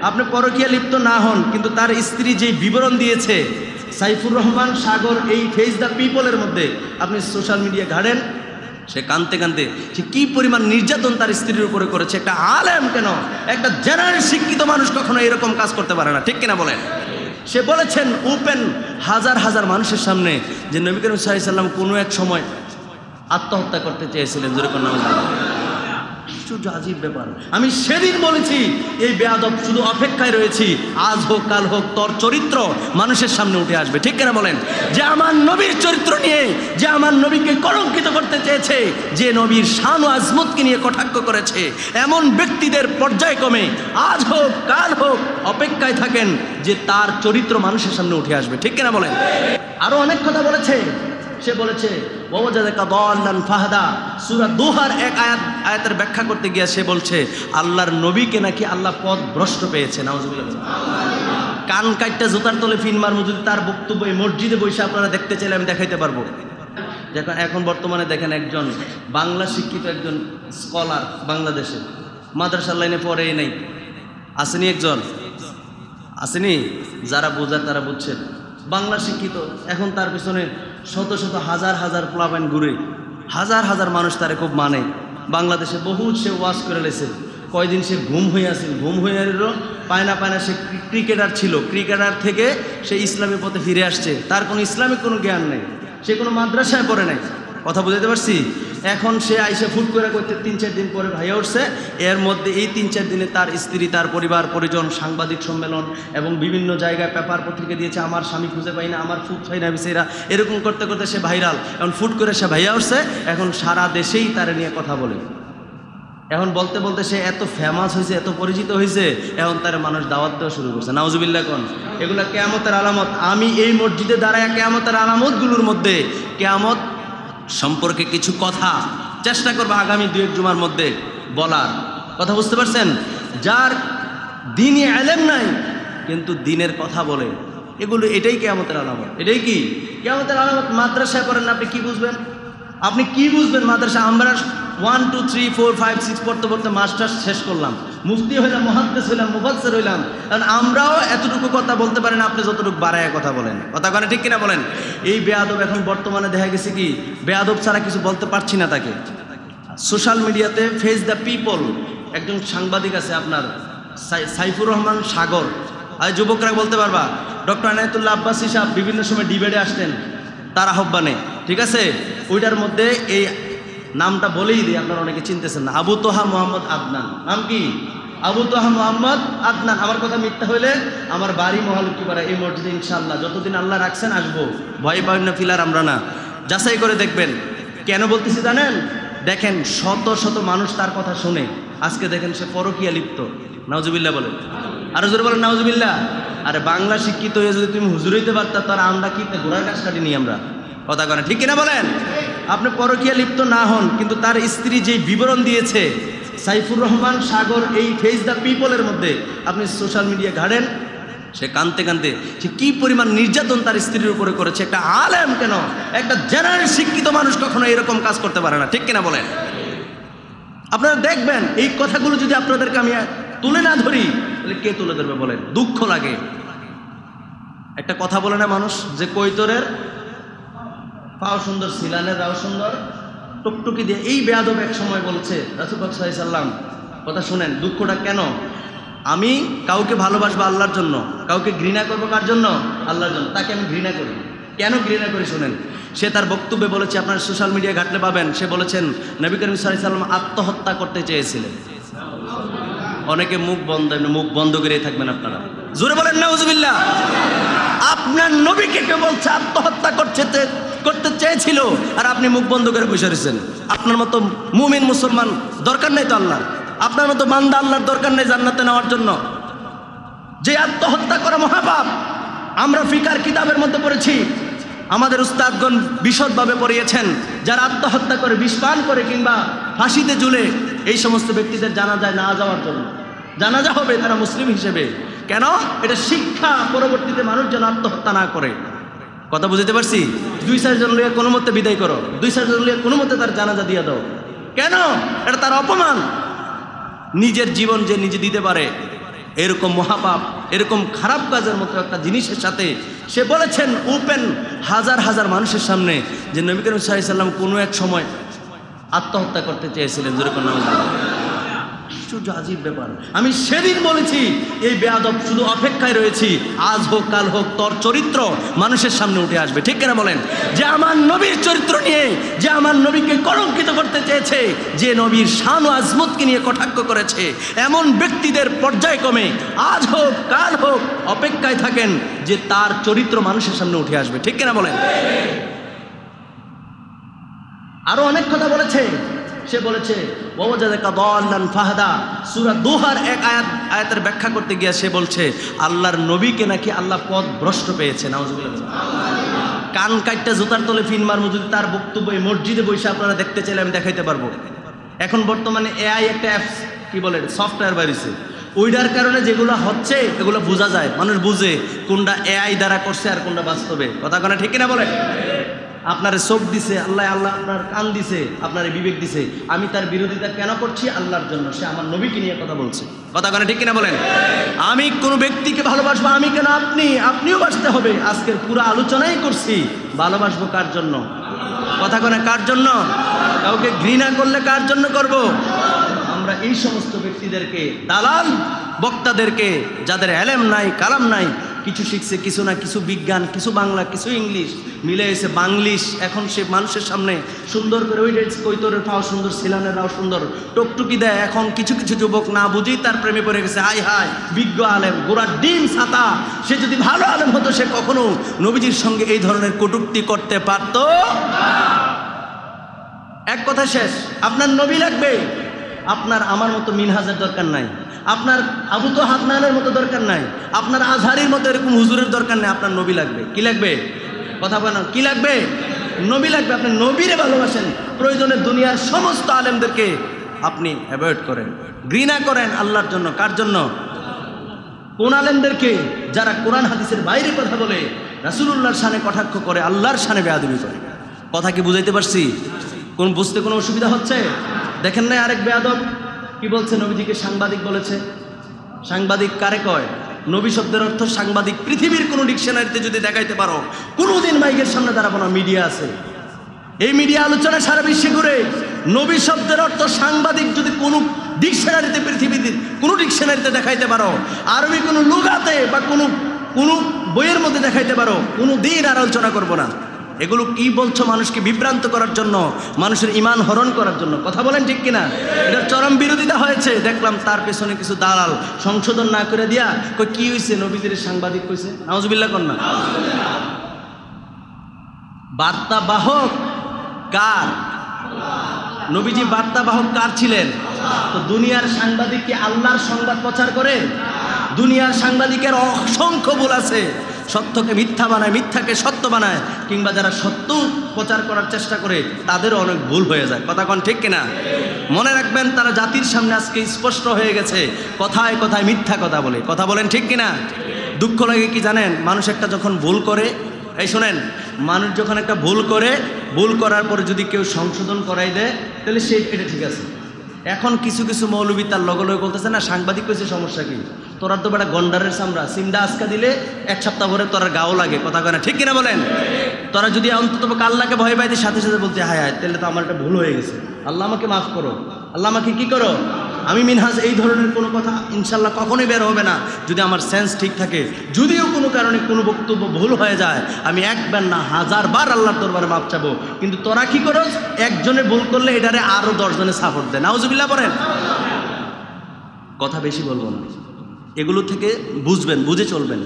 আপনি পরকীয়া লিপ্ত না হন, কিন্তু তার স্ত্রী যে বিবরণ দিয়েছে সাইফুর রহমান সাগর এই ফেস দ্য পিপলের মধ্যে, আপনি সোশ্যাল মিডিয়া ঘাড়েন, সে কাঁদতে কাঁদতে সে কি পরিমাণ নির্যাতন তার স্ত্রীর উপরে করেছে। একটা আলেম কেন, একটা জেনারেল শিক্ষিত মানুষ কখনো এরকম কাজ করতে পারে না, ঠিক কিনা বলেন? সে বলেছেন ওপেন হাজার হাজার মানুষের সামনে যে নবী করিম সাল্লাল্লাহু আলাইহি সাল্লাম কোনো এক সময় আত্মহত্যা করতে চেয়েছিলেন। জোরে কোন নাম? আজীব ব্যাপার। আমি সেদিন বলেছি এই বেয়াদব শুধু অপেক্ষায় রয়েছি, আজ হোক কাল হোক তোর চরিত্র মানুষের সামনে উঠে আসবে, ঠিক কিনা বলেন? যে আমার নবীর চরিত্র নিয়ে, যে আমার নবীকে কলঙ্কিত করতে চেয়েছে, যে নবীর শান ও আজমতকে নিয়ে কটাক্ষ করেছে, এমন ব্যক্তিদের পর্যায়ক্রমে আজ হোক কাল হোক অপেক্ষায় থাকেন যে তার চরিত্র মানুষের সামনে উঠে আসবে, ঠিক কিনা বলেন? আরো অনেক কথা বলেছে। সে বলেছে ওয়াজাদাকা দাল্লান ফাহাদা, সূরা দোহার এক আয়াতের ব্যাখ্যা করতে গিয়ে সে বলছে আল্লাহর নবীকে নাকি আল্লাহ পথ ভ্রষ্ট পেয়েছে। নাউজুবিল্লাহ। কান কাটটা জুতার তলে ফিন মারমু, যদি তার বক্তব্য এই মসজিদে বসে আপনারা দেখতে চাইলে আমি দেখাইতে পারবো। এখন বর্তমানে দেখেন একজন বাংলা শিক্ষিত একজন স্কলার বাংলাদেশে মাদ্রাসার লাইনে পড়েই নাই, আসেনি একজন, আসেনি? যারা বোঝার তারা বুঝছেন, বাংলা শিক্ষিত, এখন তার পিছনে শত শত হাজার হাজার পোলাপাইন ঘুরে, হাজার হাজার মানুষ তারে খুব মানে। বাংলাদেশে বহুত সে ওয়াজ করে লেছে, কয়দিন সে ঘুম হয়ে আসেন, ঘুম হয়ে এল পায়না পায়না। সে ক্রিকেটার ছিল, ক্রিকেটার থেকে সে ইসলামী পথে ফিরে আসছে, তার কোনো ইসলামিক কোনো জ্ঞান নেই, সে কোনো মাদ্রাসায় পড়ে নাই। কথা বুঝাতে পারছি? এখন সে আইসে ফুট করে করতে 3-4 দিন পরে ভাইয়া উঠছে। এর মধ্যে এই 3-4 দিনে তার স্ত্রী, তার পরিবার পরিজন, সাংবাদিক সম্মেলন এবং বিভিন্ন জায়গায় পেপার পত্রিকা দিয়েছে, আমার স্বামী খুঁজে পাই না, আমার ফুট পাই না বিসেরা, এরকম করতে করতে সে ভাইরাল। এখন ফুট করে সে ভাইয়া উঠছে, এখন সারা দেশেই তার নিয়ে কথা বলে। এখন বলতে বলতে সে এত ফেমাস হয়েছে, এত পরিচিত হয়েছে, এখন তার মানুষ দাওয়াত দেওয়া শুরু করছে। নাউজুবিল্লাহ কোন? এগুলা কিয়ামতের আলামত। আমি এই মসজিদে দাঁড়ায় কিয়ামতের আলামতগুলোর মধ্যে কিয়ামত সম্পর্কে কিছু কথা চেষ্টা করবো আগামী 2-1 জুমার মধ্যে বলার। কথা বুঝতে পারছেন? যার দ্বীনি ইলম নাই কিন্তু দ্বীনের কথা বলে, এগুলো এটাই কিয়ামতের আলামত। এটাই কি কিয়ামতের আলামত? মাদ্রাসায় পড়েন না, আপনি কি বুঝবেন? আপনি কি বুঝবেন মাদ্রাসা? আমরা 1 2 3 4 5 6 পড়তে পড়তে মাস্টার্স শেষ করলাম, মুফতি হইলাম, মুহাদ্দিস হইলাম, মুফাসসির হইলাম, কারণ আমরাও এতটুকু কথা বলতে পারি না আপনি যতটুকু বাড়ায় কথা বলেন। কথা কেন, ঠিক কিনা বলেন? এই বেয়াদব এখন বর্তমানে দেখা গেছে কি বেয়াদব ছাড়া কিছু বলতে পারছি না তাকে। সোশ্যাল মিডিয়াতে ফেস দ্য পিপল একজন সাংবাদিক আছে আপনার সাইফুর রহমান সাগর, আর যুবকরা বলতে পারবা, ডক্টর আনায়েতুল্লাহ আব্বাসী সাহেব বিভিন্ন সময় ডিবেটে আসতেন তার আহ্বানে, ঠিক আছে? ওইটার মধ্যে এই নামটা বলেই দিই, আপনারা অনেকে চিনতেছেন না, আবু তোহা মোহাম্মদ আদনান। নাম কি? আবু তোহা মোহাম্মদ আদনান। আমার কথা মিথ্যা হইলে আমার বাড়ি মহালক্ষীপাড়া, এই মসজিদে ইনশাআল্লাহ যতদিন আল্লাহ রাখছেন আসবো, ভয় পাবেন না, ফিলার আমরা না। যাচাই করে দেখবেন। কেন বলতেছি জানেন? দেখেন শত শত মানুষ তার কথা শুনে, আজকে দেখেন সে পরকীয়া লিপ্ত। নাউজুবিল্লাহ বলেন, আরো জোরে বলেন নাউজুবিল্লাহ। আরে বাংলা শিক্ষিত হয়ে যদি তুমি হুজুর হইতে পারতা, তার আমরা কি ঘোড়ার কাছ কাটি নিই আমরা? কথা করেন, ঠিক কিনা বলেন? আপনি পরকীয়া লিপ্ত না হন, কিন্তু তার স্ত্রী যে বিবরণ দিয়েছে সাইফুর রহমান সাগর এই ফেস দ্য পিপলের মধ্যে, আপনি সোশ্যাল মিডিয়া ঘাড়েন, সে কাঁদতে কাঁদতে সে কি পরিমাণ নির্যাতন তার স্ত্রীর উপরে করেছে। একটা আলেম কেন, একটা জেনারেল শিক্ষিত মানুষ কখনো এরকম কাজ করতে পারে না, ঠিক কিনা বলেন? আপনারা দেখবেন এই কথাগুলো যদি আপনাদেরকে আমি তুলে না ধরি তাহলে কে তুলে ধরবে বলেন? দুঃখ লাগে। একটা কথা বলে না মানুষ যে কৈতরের পাও সুন্দর, সিলানের রাও সুন্দর, টুকটুকি দিয়ে। এই বেয়াদব এক সময় বলছে রাসূল পাক সাল্লাল্লাহু আলাইহি সাল্লাম, কথা শুনেন, দুঃখটা কেন? আমি কাউকে ভালোবাসবো আল্লাহর জন্য, কাউকে ঘৃণা করবো কার জন্য? আল্লাহর জন্য। তাকে আমি ঘৃণা করি। কেন ঘৃণা করি শুনেন। সে তার বক্তব্যে বলেছে, আপনার সোশ্যাল মিডিয়া ঘাটলে পাবেন, সে বলেছেন নবী করিম সাল্লাল্লাহু আলাইহি সাল্লাম আত্মহত্যা করতে চেয়েছিলেন। অনেকে মুখ বন্ধ করে থাকবেন আপনারা, জোরে বলেন নাউজুবিল্লাহ। আপনার নবীকে কে বলছে আত্মহত্যা করতে চেয়েছিল, আর আপনি মুখ বন্ধ করে বসে রয়েছেন? আপনার মতো মুমিন মুসলমান দরকার নেই তো আল্লাহর, আপনার মতো বান্দা আল্লাহর দরকার নেই জান্নাতে নেওয়ার জন্য। যে আত্মহত্যা করা মহাপাপ, আমরা ফিকার কিতাবের মধ্যে পড়েছি, আমাদের উস্তাদগণ বিশদভাবে পড়িয়েছেন, যারা আত্মহত্যা করে, বিষ পান করে কিংবা ফাঁসিতে ঝুলে, এই সমস্ত ব্যক্তিদের জানাজায় না যাওয়ার জন্য। জানাজা হবে তারা মুসলিম হিসেবে। কেন? এটা শিক্ষা, পরবর্তীতে মানুষ যেন আত্মহত্যা না করে। কথা বুঝতে পারছি? 2-4 জন লিয়ে কোনো মতে বিদায় করো, 2-4 জন লিয়ে কোনো মতে তার জানাজা দিয়ে দাও। কেন? এটা তার অপমান। নিজের জীবন যে নিজে দিতে পারে এরকম মহাপাপ, এরকম খারাপ কাজের মতো একটা জিনিসের সাথে সে বলেছেন ওপেন হাজার হাজার মানুষের সামনে যে নবী করিম সাল্লাল্লাহু আলাইহি সাল্লাম কোনো এক সময় আত্মহত্যা করতে চেয়েছিলেন। যেরকম আশ্চর্য আজীব ব্যাপার। আমি সেদিন বলেছি এই বেয়াদব শুধু অপেক্ষায় রয়েছি, আজ হোক কাল হোক তোর চরিত্র মানুষের সামনে উঠে আসবে। ঠিক কিনা বলেন? যে আমার নবীর চরিত্র নিয়ে, যে আমার নবীকে কলঙ্কিত করতে চেয়েছে, যে নবীর শান ও আজমতকে নিয়ে কটাক্ষ করেছে, এমন ব্যক্তিদের পর্যায়ক্রমে আজ হোক কাল হোক অপেক্ষায় থাকেন যে তার চরিত্র মানুষের সামনে উঠে আসবে। ঠিক কিনা বলেন? আরো অনেক কথা বলেছে। সে বলেছে ওয়াজাদাকা দাল্লান ফাহাদা, সূরা দোহার এক আয়াতের ব্যাখ্যা করতে গিয়ে সে বলছে আল্লাহর নবীকে নাকি আল্লাহ পথ ভ্রষ্ট পেয়েছে। নাউজুবিল্লাহ। কান কাটটা জুতার তলে ফিন মারমু যদি তার বক্তব্য এই মসজিদে বসে আপনারা দেখতে চাইলে আমি দেখাইতে পারবো। এখন বর্তমানে এআই একটা অ্যাপস কি বলে সফটওয়্যার বেরিয়েছে, ওইটার কারণে যেগুলো হচ্ছে এগুলো বোঝা যায়, মানুষ বুঝে কোনটা এআই দ্বারা করছে আর কোনটা বাস্তবে। কথা কেন ঠিক কিনা বলে? আপনার চোখ দিছে আল্লাহ, আল্লাহ আপনার কান দিছে, আপনার বিবেক দিছে। আমি তার বিরোধিতা কেন করছি? আল্লাহর জন্য। সে আমার নবীকে নিয়ে কথা বলছে। কথা কেন ঠিক কিনা বলেন? আমি কোনো ব্যক্তিকে ভালোবাসবো, আমি কেন আপনিও বাসতে হবে। আজকের পুরো আলোচনাই করছি ভালোবাসবো কার জন্য? কথা কেন কার জন্য? কাউকে ঘৃণা করলে কার জন্য করব? আমরা এই সমস্ত ব্যক্তিদেরকে, দালাল বক্তাদেরকে, যাদের এলেম নাই কালাম নাই, কিছু শিখছে কিছু না, কিছু বিজ্ঞান, কিছু বাংলা, কিছু ইংলিশ মিলে এসে বাংলিশ, এখন সে মানুষের সামনে সুন্দর করে ওই কৈতরের পাও সুন্দর, সিলানের রাও সুন্দর, টকটুকি দেয়। এখন কিছু কিছু যুবক না বুঝেই তার প্রেমে পড়ে গেছে। হাই হাই বিজ্ঞ আলেম, গোড়ার ডিম ছাতা। সে যদি ভালো আলেম হতো সে কখনো নবীজির সঙ্গে এই ধরনের কটূক্তি করতে পারত। এক কথা শেষ। আপনার নবী লাগবে, আপনার আমার মতো মিনহাজের দরকার নাই, আপনার আবু তো হাদনানের মতো দরকার নাই, আপনার আজহারির মতো এরকম হুজুরের দরকার নাই। আপনার নবী লাগবে। কি লাগবে? কথা বলেন, কি লাগবে? নবী লাগবে। আপনি নবীরে ভালোবাসেন, প্রয়োজনে দুনিয়ার সমস্ত আলেমদেরকে আপনি অ্যাভয়েড করেন, ঘৃণা করেন আল্লাহর জন্য। কার জন্য? কোন আলেমদেরকে? যারা কোরআন হাদিসের বাইরে কথা বলে, রাসূলুল্লাহর শানে কটাক্ষ করে, আল্লাহর শানে বেয়াদবি করে। কথা কি বুঝাইতে পারছি? কোন বুঝতে কোনো অসুবিধা হচ্ছে? দেখেন না আরেক বেয়াদব কি বলছে? নবীজিকে সাংবাদিক বলেছে। সাংবাদিক কারে কয়? নবী শব্দের অর্থ সাংবাদিক। পৃথিবীর কোনো ডিকশনারিতে যদি দেখাইতে পারো, কোনোদিন মাইকের সামনে দাঁড়াবো না। মিডিয়া আছে, এই মিডিয়া আলোচনা সারা বিশ্বে ঘুরে। নবী শব্দের অর্থ সাংবাদিক যদি কোনো ডিকশনারিতে, পৃথিবীতে কোনো ডিকশনারিতে দেখাইতে পারো, আরবি কোনো লুগাতে বা কোনো বইয়ের মধ্যে দেখাইতে পারো, কোনো দিন আর আলোচনা করবো না। এগুলো কি বলছো? মানুষকে বিভ্রান্ত করার জন্য, মানুষের ঈমান হরণ করার জন্য। কথা বলেন ঠিক কিনা? এটার চরম বিরোধিতা হয়েছে। দেখলাম তার পেছনে কিছু দালাল সংশোধন না করে দিয়া কই কি হয়েছে, নবীদের সাংবাদিক কইছে। নাউজুবিল্লাহ কর না। বার্তা বাহক কার? নবীজি বার্তা বাহক কার ছিলেন? তো দুনিয়ার সাংবাদিক কি আল্লাহর সংবাদ প্রচার করে? দুনিয়ার সাংবাদিকের অসংখ্য ভুল আছে। সত্যকে মিথ্যা বানায়, মিথ্যাকে সত্য বানায়, কিংবা যারা সত্য প্রচার করার চেষ্টা করে তাদেরও অনেক ভুল হয়ে যায়। কথা কোন ঠিক কিনা? মনে রাখবেন, তারা জাতির সামনে আজকে স্পষ্ট হয়ে গেছে, কথায় কথায় মিথ্যা কথা বলে। কথা বলেন ঠিক কিনা? দুঃখ লাগে কি জানেন? মানুষ একটা যখন ভুল করে, এই শোনেন, মানুষ যখন একটা ভুল করে, ভুল করার পরে যদি কেউ সংশোধন করাই দেয় তাহলে সে এটা ঠিক আছে। এখন কিছু কিছু মৌলবী তার লগে লগে বলতেছে না সাংবাদিক কইছে, সমস্যা কি? তোরা তো বেটা গন্ডারের সামরা, সিমডা আজকা দিলে এক সপ্তাহ পরে তোরা গাও লাগে। কথা কয় না ঠিক কিনা বলেন? তোরা যদি অন্তত আল্লাহকে ভয় পাইতে সাথে সাথে বলতে হায় হায়, তাহলে তো আমার একটা ভুল হয়ে গেছে, আল্লাহ আমাকে মাফ করো, আল্লাহ আমাকে কি করো। আমি মিনহাজ এই ধরনের কোনো কথা ইনশাল্লাহ কখনোই বের হবে না যদি আমার সেন্স ঠিক থাকে। যদিও কোনো কারণে কোনো বক্তব্য ভুল হয়ে যায়, আমি একবার না 1000 বার আল্লাহর দরবারে মাপ চাবো। কিন্তু তোরা কি করো? একজনে ভুল করলে এটারে আরো 10 জনে সাপোর্ট দেয়। নাউজুবিল্লাহ বলেন। কথা বেশি বলবো না, এগুলো থেকে বুঝবেন, বুঝে চলবেন।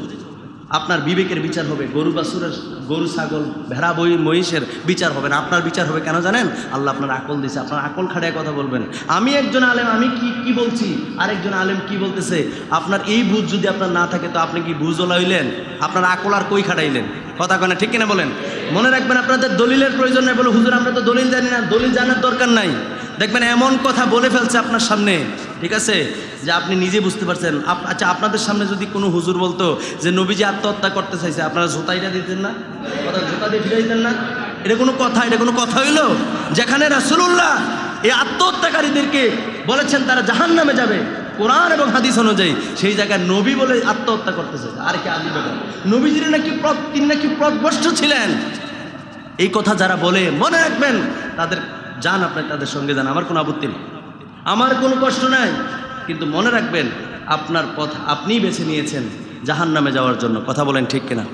আপনার বিবেকের বিচার হবে, গরু বাছুরের, গরু ছাগল ভেড়া মহিষের বিচার হবে না। আপনার বিচার হবে কেন জানেন? আল্লাহ আপনার আকল দিয়েছে, আপনার আকল খাড়ায় কথা বলবেন। আমি একজন আলেম, আমি কি বলছি, আরেকজন আলেম কি বলতেছে, আপনার এই বুঝ যদি আপনার না থাকে তো আপনি কি বুঝওয়ালা হইলেন? আপনার আকল আর কই খাড়াইলেন? কথা কয় না ঠিক কিনা বলেন? মনে রাখবেন, আপনাদের দলিলের প্রয়োজন নেই। বলে হুজুর আমরা তো দলিল জানি না। দলিল জানার দরকার নাই। দেখবেন এমন কথা বলে ফেলছে আপনার সামনে, ঠিক আছে, যে আপনি নিজে বুঝতে পারছেন। আচ্ছা, আপনাদের সামনে যদি কোনো হুজুর বলতো যে নবীজি আত্মহত্যা করতে চাইছে, আপনারা জোতাইটা দিতেন না? কথা জোতা দিয়ে ফিরে দিতেন না? এটা কোনো কথা? এটা কোনো কথা হইলো? যেখানে রাসূলুল্লাহ এই আত্মহত্যাকারীদেরকে বলেছেন তারা জাহান্নামে যাবে, কোরআন এবং হাদিস অনুযায়ী, সেই জায়গায় নবী বলে আত্মহত্যা করতেছে। আর কি আলী বেগম নবীজির নাকি তিনি নাকি পথভ্রষ্ট ছিলেন, এই কথা যারা বলে মনে রাখবেন তাদের যান, আপনি তাদের সঙ্গে যান, আমার কোনো আপত্তি নেই, আমার কোনো কষ্ট নাই। কিন্তু মনে রাখবেন আপনার পথ আপনিই বেছে নিয়েছেন জাহান্নামে যাওয়ার জন্য। কথা বলেন ঠিক কিনা?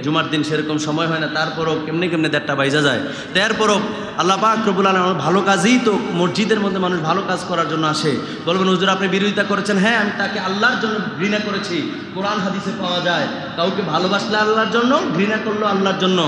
জুমার দিন সেরকম সময় হয় না, তারপরও কেমনি 1:30 বাইজা যায়। তারপরও আল্লাহ পাক রব্বুল আলামিন ভালো কাজই তো, মসজিদের মধ্যে মানুষ ভালো কাজ করার জন্য আসে। বলবেন হুজুর আপনি বিরোধিতা করেছেন, হ্যাঁ আমি তাকে আল্লাহর জন্য ঘৃণা করেছি। কোরআন হাদিসে পাওয়া যায় কাউকে ভালোবাসলে আল্লাহর জন্য, ঘৃণা করলো আল্লাহর জন্য।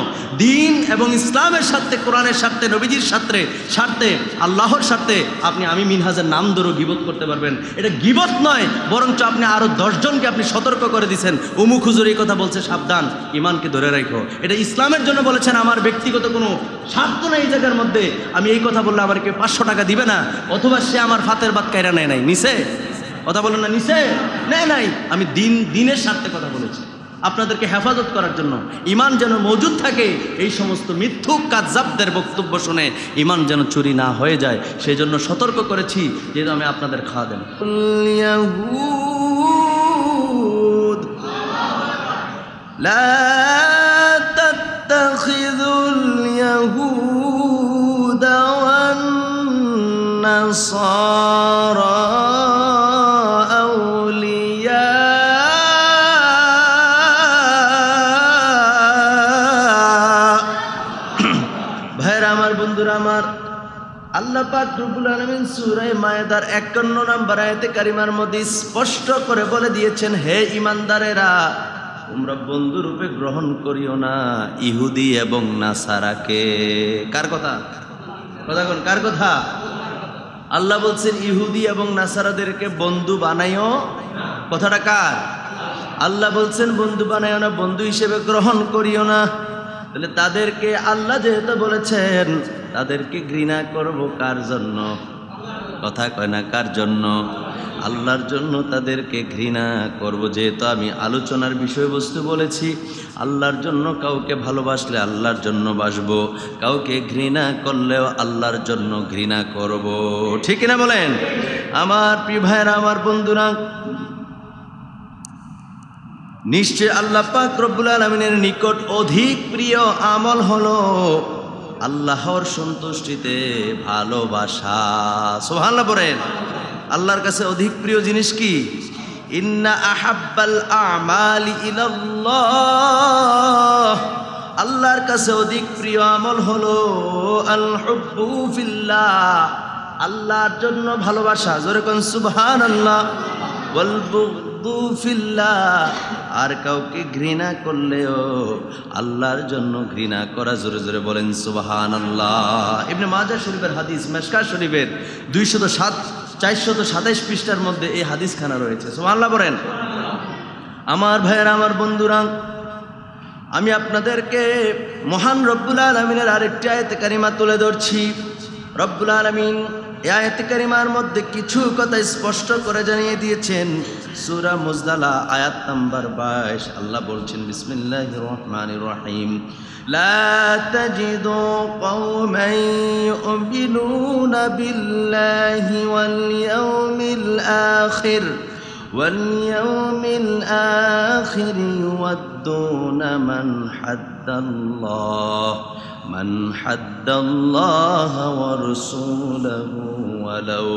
দিন এবং ইসলামের স্বার্থে, কোরআনের স্বার্থে, নবীজির স্বার্থে, আল্লাহর স্বার্থে আপনি আমি মিনহাজের নাম ধরে গীবত করতে পারবেন। এটা গীবত নয়, বরঞ্চ আপনি আরো 10 জনকে আপনি সতর্ক করে দিয়েছেন, অমুক হুজুর এই কথা বলছে, সাবধান, ইমানকে ধরে রাখো। এটা ইসলামের জন্য বলেছেন, আমার ব্যক্তিগত কোনো স্বার্থ নেই এই জায়গার মধ্যে। আমি এই কথা বললে আমাকে 500 টাকা দিবে না, অথবা সে আমার ফাতের বাদ কায়রা নেয় নাই, নিছে? কথা বলেন না, নিছে? নেয় নাই। আমি দিনের স্বার্থে কথা বলেছি, আপনাদেরকে হেফাজত করার জন্য, ইমান যেন মজুদ থাকে। এই সমস্ত মিথ্যুক কাযযাবদের বক্তব্য শুনে ইমান যেন চুরি না হয়ে যায়, সেই জন্য সতর্ক করেছি, যেহেতু আমি আপনাদের খাওয়া দেন। لا تتخذوا اليهود والنصارى أولياء ভাইরা আমার, বন্ধুরা আমার, আল্লাহ পাক রব্বুল আলামিন সূরা মায়েদার 51 নম্বর আয়াতে কারিমার মধ্যে স্পষ্ট করে বলে দিয়েছেন, হে ঈমানদারেরা, তোমরা বন্ধু রূপে গ্রহণ করিও না ইহুদি এবং নাসারাকে। কার কথা? কথা কোন? কার কথা? আল্লাহ বলছেন ইহুদি এবং নাসারাদেরকে বন্ধু বানাইও। কথাটা কার? আল্লাহ বলছেন বন্ধু বানাইও না, বন্ধু হিসেবে গ্রহণ করিও না। তাহলে তাদেরকে আল্লাহ যেহেতু বলেছেন, তাদেরকে ঘৃণা করব কার জন্য? কথা কয় না, কার জন্য? আল্লাহর জন্য তাদেরকে ঘৃণা করব। যেহেতু আমি আলোচনার বিষয়বস্তু বলেছি, আল্লাহর জন্য কাউকে ভালোবাসলে আল্লাহর জন্য বাসবো, কাউকে ঘৃণা করলেও আল্লাহর জন্য ঘৃণা করব। ঠিক না বলেন? আমার প্রিয় ভাইরা, আমার বন্ধুরা, নিশ্চয় আল্লাহ পাক রব্বুল আলামিনের নিকট অধিক প্রিয় আমল হলো আল্লাহর সন্তুষ্টিতে ভালোবাসা। সুবহানাল্লাহ বলেন। আল্লাহর কাছে অধিক প্রিয় জিনিস কি? ইন্না আহাব্বাল আমালি ইলাল্লাহ, আল্লাহর কাছে অধিক প্রিয় আমল হলো আল হুব্বু ফিল্লাহ, আল্লাহর জন্য ভালোবাসা। জোরে কোন সুবহানাল্লাহ। ওয়াল বুগদু ফিল্লাহ, আর কাউকে ঘৃণা করলেও আল্লাহর জন্য ঘৃণা করা। জোরে জোরে বলেন সুবহানাল্লাহ। ইবনে মাজাহ শরীফের হাদিস, মিশকাত শরীফের 427 পৃষ্ঠার মধ্যে এই হাদিসখানা রয়েছে। সুবহানাল্লাহ বলেন। আমার ভাইয়েরা, আমার বন্ধুরা, আমি আপনাদেরকে মহান রব্বুল আলামিনের আরেকটি আয়াতে কারিমা তুলে ধরছি। রব্বুল আলামিন এই আয়াতে কারিমার মধ্যে কিছু কথা স্পষ্ট করে জানিয়ে দিয়েছেন। সূরা মুজদালা আয়াত নাম্বার 22 আল্লাহ বলছেন, বিসমিল্লাহির রহমানির রহিম, লা তাজিদু কওমান ইউমিনুনা বিল্লাহি ওয়াল ইয়াউমিল আখির واليوم الآخر يودون من حد الله ورسوله ولو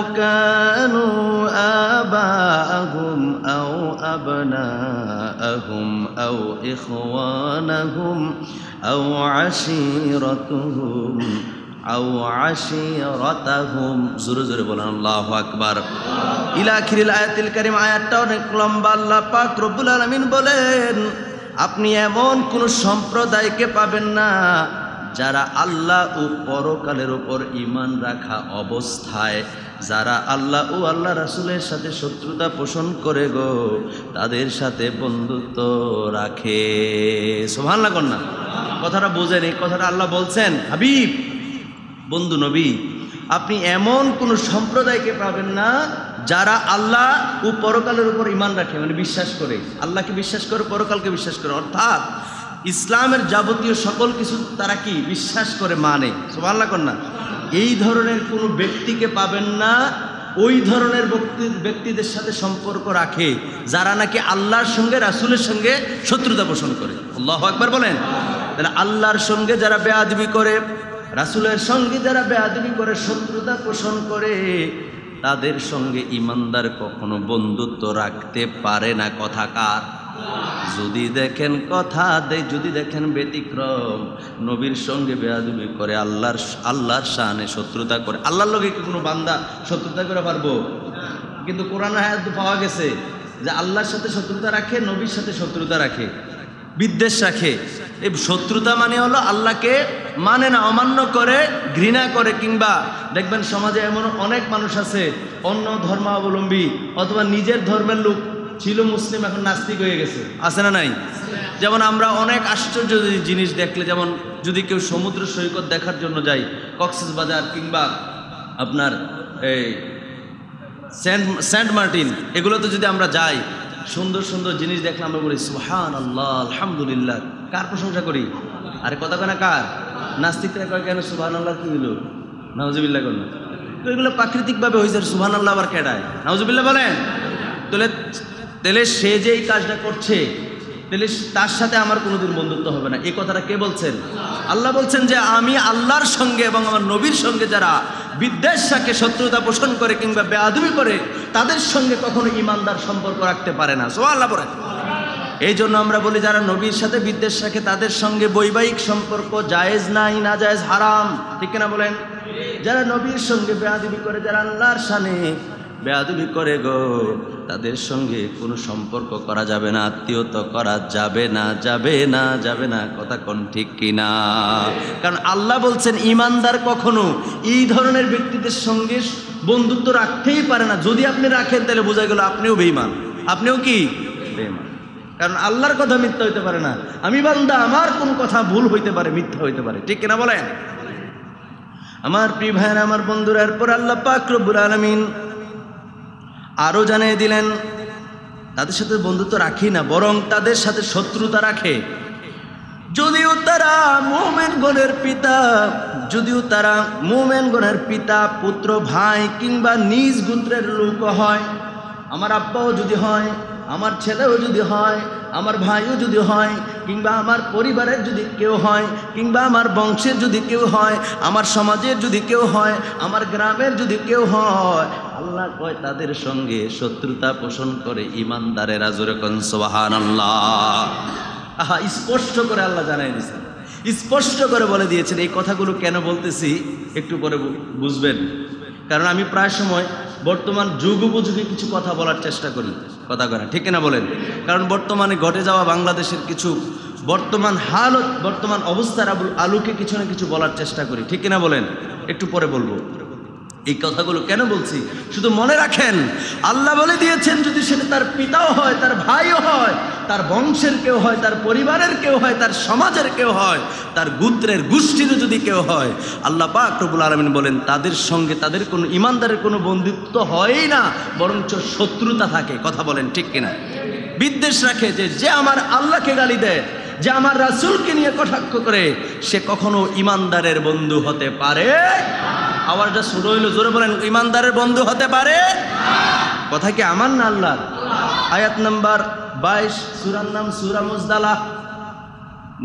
كانوا آباءهم أو أبناءهم أو إخوانهم أو عشيرتهم জোরে জোরে বলেন আল্লাহু আকবার। ইলা আখিরিল আয়াতিল কারিম, আয়াতটা অনেক লম্বা। আল্লাহ পাক রব্বুল আলামিন বলেন, আপনি এমন কোন সম্প্রদায়কে পাবেন না যারা আল্লাহ ও পরকালের উপর ঈমান রাখা অবস্থায়, যারা আল্লাহ ও আল্লাহ রাসূলের সাথে শত্রুতা পোষণ করে গো, তাদের সাথে বন্ধুত্ব রাখে। সুবহানাল্লাহ কর না। কথাটা বোঝেন, এই কথাটা আল্লাহ বলছেন, হাবিব বন্ধু নবী, আপনি এমন কোন সম্প্রদায়কে পাবেন না যারা আল্লাহ ও পরকালের উপর ঈমান রাখে, মানে বিশ্বাস করে, আল্লাহকে বিশ্বাস করে, পরকালকে বিশ্বাস করে, অর্থাৎ ইসলামের যাবতীয় সকল কিছু তারা কি বিশ্বাস করে, মানে। সুবহানাল্লাহ কর না। এই ধরনের কোনো ব্যক্তিকে পাবেন না ওই ধরনের ব্যক্তিদের সাথে সম্পর্ক রাখে যারা নাকি আল্লাহর সঙ্গে রাসূলের সঙ্গে শত্রুতা পোষণ করে। আল্লাহু আকবার বলেন। তাহলে আল্লাহর সঙ্গে যারা বেয়াদবি করে, রাসূলের সঙ্গে যারা বেয়াদবি করে, শত্রুতা পোষণ করে, তাদের সঙ্গে ইমানদার কখনো বন্ধুত্ব রাখতে পারে না। কথা কার? যদি দেখেন ব্যতিক্রম, নবীর সঙ্গে বেয়াদবি করে, আল্লাহর শানে শত্রুতা করে। আল্লাহর লগে কি কোনো বান্দা শত্রুতা করে পারবো? কিন্তু কোরআন আয়াত পাওয়া গেছে যে আল্লাহর সাথে শত্রুতা রাখে, নবীর সাথে শত্রুতা রাখে, বিদ্বেষ রাখে। এই শত্রুতা মানে হলো আল্লাহকে মানে না, অমান্য করে, ঘৃণা করে। কিংবা দেখবেন সমাজে এমন অনেক মানুষ আছে অন্য ধর্মাবলম্বী অথবা নিজের ধর্মের লোক ছিল মুসলিম, এখন নাস্তিক হয়ে গেছে। আছে না নাই? যেমন আমরা অনেক আশ্চর্য জিনিস দেখলে, যেমন যদি কেউ সমুদ্র সৈকত দেখার জন্য যায়, কক্সবাজার কিংবা আপনার এই সেন্ট মার্টিন, এগুলোতে যদি আমরা যাই, সুন্দর সুন্দর জিনিস দেখলে আমরা বলি সুবহানাল্লাহ, আলহামদুলিল্লাহ। কার প্রশংসা করি? আরে কথা কেনা কার? নাস্তিকরা কয় কেন সুবহানাল্লাহ কি হলো, নাউজুবিল্লাহ করল। তো এগুলো প্রাকৃতিকভাবে হয়েছে, সুবহানাল্লাহ আবার কেডায়? নাউজুবিল্লাহ বলেন। তাহলে সে যে এই কাজটা করছে, তাহলে তার সাথে আমার কোনোদিন বন্ধুত্ব হবে না। এই কথাটা কে বলছেন? আল্লাহ বলছেন যে আমি আল্লাহর সঙ্গে এবং আমার নবীর সঙ্গে যারা বিদ্বেষ রাখে, শত্রুতা পোষণ করে কিংবা বেয়াদবি করে, তাদের সঙ্গে কখনো ইমানদার সম্পর্ক রাখতে পারে না। সুবহানাল্লাহ বলেন। এই জন্য আমরা বলি যারা নবীর সাথে বিদ্বেষ রাখে তাদের সঙ্গে বৈবাহিক সম্পর্ক জায়েজ নাই, না জায়েজ, হারাম। ঠিক কিনা বলেন? যারা নবীর সঙ্গে বেয়াদবি করে, যারা আল্লাহর শানে বেয়াদবি করে গো, তাদের সঙ্গে কোনো সম্পর্ক করা যাবে না, আত্মীয়তা করা যাবে না, যাবে না, যাবে না। কথা কোন ঠিক কিনা? কারণ আল্লাহ বলছেন ইমানদার কখনো এই ধরনের ব্যক্তিদের সঙ্গে বন্ধুত্ব রাখতেই পারে না। যদি আপনি রাখেন তাহলে বোঝা গেল আপনিও বেঈমান। আপনিও কি বেঈমান? কারণ আল্লাহর কথা মিথ্যা হইতে পারে না। আমি বান্দা, আমার কোন কথা ভুল হইতে পারে, মিথ্যা হইতে পারে। ঠিক কিনা বলেন? আমার প্রিয় ভাইয়েরা, আমার বন্ধুরা, এরপর আল্লাহ পাক রব্বুল আলামিন আরো জানিয়ে দিলেন তাদের সাথে বন্ধুত্ব রাখি না, বরং তাদের সাথে শত্রুতা রাখে। যদিও তারা মুমিনগণের পিতা, পুত্র, ভাই কিংবা নিজ গোত্রের লোক হয়, আমার আব্বাও যদি হয়, আমার ছেলেও যদি হয়, আমার ভাইও যদি হয়, কিংবা আমার পরিবারের যদি কেউ হয়, কিংবা আমার বংশের যদি কেউ হয়, আমার সমাজের যদি কেউ হয়, আমার গ্রামের যদি কেউ হয়, আল্লাহ কয় তাদের সঙ্গে শত্রুতা পোষণ করে ইমানদারেরা। জোরে কোন সুবহানাল্লাহ। আহা, স্পষ্ট করে আল্লাহ জানাই দিয়েছেন, স্পষ্ট করে বলে দিয়েছেন। এই কথাগুলো কেন বলতেছি একটু পরে বুঝবেন। কারণ আমি প্রায় সময় বর্তমান যুগ উপযোগী কিছু কথা বলার চেষ্টা করি। কথা করা ঠিক কিনা বলেন? কারণ বর্তমানে ঘটে যাওয়া বাংলাদেশের কিছু বর্তমান হালত, বর্তমান অবস্থার আলোকে কিছু না কিছু বলার চেষ্টা করি। ঠিক কিনা বলেন? একটু পরে বলবো। এই কথাগুলো কেন বলছি শুধু মনে রাখেন, আল্লাহ বলে দিয়েছেন যদি সেটা তার পিতাও হয়, তার ভাইও হয়, তার বংশের কেউ হয়, তার পরিবারের কেউ হয়, তার সমাজের কেউ হয়, তার গোত্রের গোষ্ঠীর যদি কেউ হয়, আল্লাহ পাক রব্বুল আলামিন বলেন তাদের সঙ্গে তাদের কোনো ইমানদারের কোনো বন্ধুত্ব হয়ই না, বরঞ্চ শত্রুতা থাকে। কথা বলেন ঠিক কিনা? বিদ্বেষ রাখে যে আমার আল্লাহকে গালি দেয়, যে আমার রাসূলকে নিয়ে কটাক্ষ করে, সে কখনো ইমানদারের বন্ধু হতে পারে। আওয়াজটা শুরু হইলো, জোরে বলেন, ইমানদারের বন্ধু হতে পারে। কথা কি আমার না আল্লাহর? আয়াত নাম্বার 22, সূরার নাম সূরা মুজদালাহ।